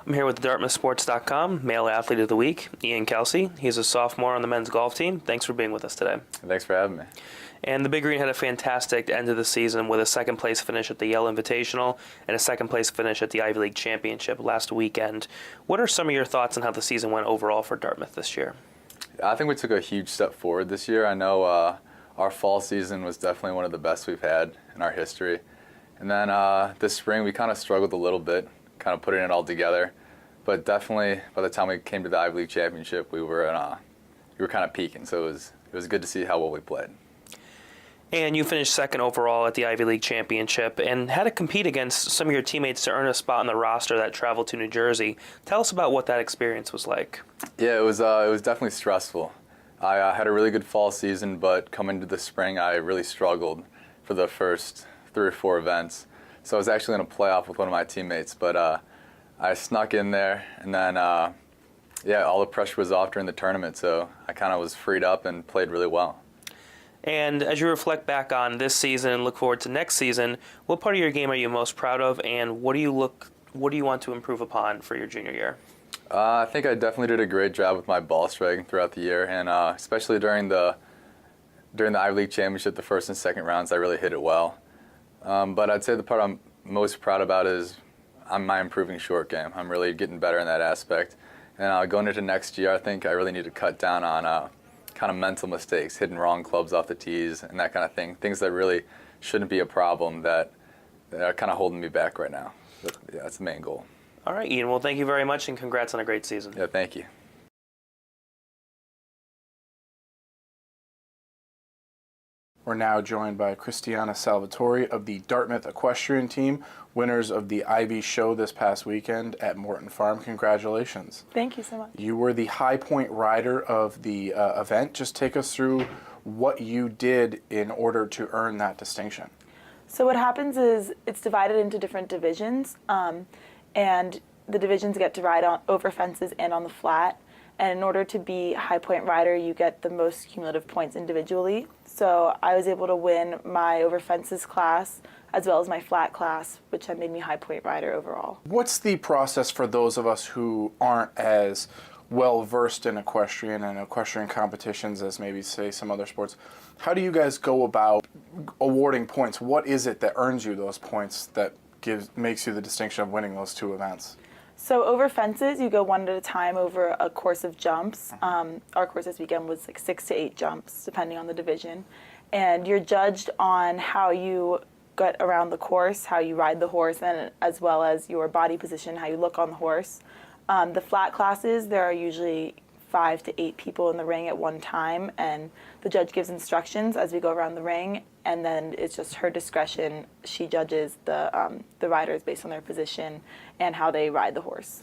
I'm here with DartmouthSports.com, Male Athlete of the Week, Ian Kelsey. He's a sophomore on the men's golf team. Thanks for being with us today. Thanks for having me. And the Big Green had a fantastic end of the season with a second-place finish at the Yale Invitational and a second-place finish at the Ivy League Championship last weekend. What are some of your thoughts on how the season went overall for Dartmouth this year? I think we took a huge step forward this year. I know our fall season was definitely one of the best we've had in our history. And then this spring we kind of struggled a little bit, kind of putting it all together. But definitely by the time we came to the Ivy League Championship, we were kind of peaking. So it was good to see how well we played. And you finished second overall at the Ivy League Championship and had to compete against some of your teammates to earn a spot on the roster that traveled to New Jersey. Tell us about what that experience was like. Yeah, it was definitely stressful. I had a really good fall season, but coming to the spring, I really struggled for the first 3 or 4 events. So I was actually in a playoff with one of my teammates, but I snuck in there, and then all the pressure was off during the tournament, so I kind of was freed up and played really well. And as you reflect back on this season and look forward to next season, what part of your game are you most proud of, and what do you want to improve upon for your junior year? I think I definitely did a great job with my ball striking throughout the year, and especially during the Ivy League Championship, the first and second rounds, I really hit it well. But I'd say the part I'm most proud about is my improving short game. I'm really getting better in that aspect. And going into next year, I think I really need to cut down on kind of mental mistakes, hitting wrong clubs off the tees and that kind of thing. Things that really shouldn't be a problem that are kind of holding me back right now. But, yeah, that's the main goal. All right, Ian. Well, thank you very much, and congrats on a great season. Yeah, thank you. We're now joined by Cristiana Salvatori of the Dartmouth Equestrian team, winners of the Ivy Show this past weekend at Morton Farm. Congratulations. Thank you so much. You were the high point rider of the event. Just take us through what you did in order to earn that distinction. So what happens is it's divided into different divisions, and the divisions get to ride over fences and on the flat. And in order to be high point rider, you get the most cumulative points individually. So I was able to win my over fences class as well as my flat class, which made me high point rider overall. What's the process for those of us who aren't as well versed in equestrian and equestrian competitions as maybe say some other sports? How do you guys go about awarding points? What is it that earns you those points that makes you the distinction of winning those 2 events? So over fences, you go one at a time over a course of jumps. Our course this weekend was like 6 to 8 jumps, depending on the division. And you're judged on how you get around the course, how you ride the horse, and as well as your body position, how you look on the horse. The flat classes, there are usually 5 to 8 people in the ring at one time, and the judge gives instructions as we go around the ring, and then it's just her discretion. She judges the riders based on their position and how they ride the horse.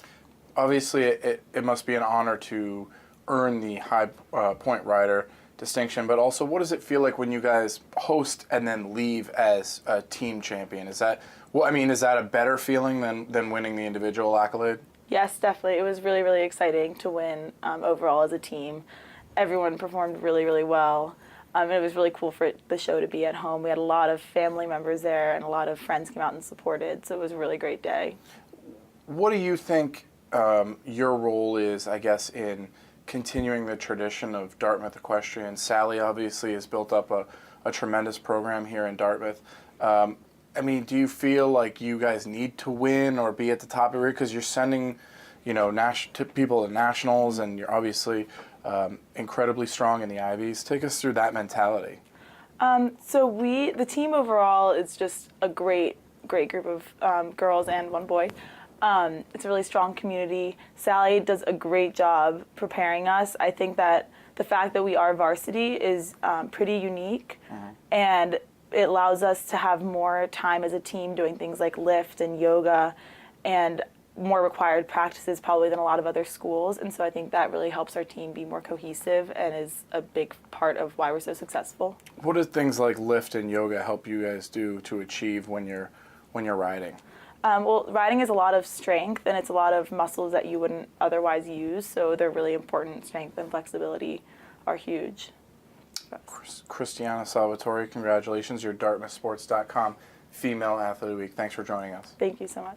Obviously, it must be an honor to earn the high point rider distinction, but also what does it feel like when you guys host and then leave as a team champion? Is that a better feeling than winning the individual accolade? Yes, definitely. It was really, really exciting to win overall as a team. Everyone performed really, really well. It was really cool for the show to be at home. We had a lot of family members there, and a lot of friends came out and supported, so it was a really great day. What do you think your role is, I guess, in continuing the tradition of Dartmouth Equestrian? Sally obviously has built up a tremendous program here in Dartmouth. Do you feel like you guys need to win or be at the top of your, because you're sending, people to nationals, and you're obviously incredibly strong in the Ivies. Take us through that mentality. The team overall is just a great group of girls and one boy. It's a really strong community. Sally does a great job preparing us. I think that the fact that we are varsity is pretty unique, and it allows us to have more time as a team doing things like lift and yoga and more required practices probably than a lot of other schools. And so I think that really helps our team be more cohesive and is a big part of why we're so successful. What do things like lift and yoga help you guys do to achieve when you're riding? Riding is a lot of strength, and it's a lot of muscles that you wouldn't otherwise use, so they're really important. Strength and flexibility are huge. Cristiana Salvatori, congratulations. You're DartmouthSports.com Female Athlete of the Week. Thanks for joining us. Thank you so much.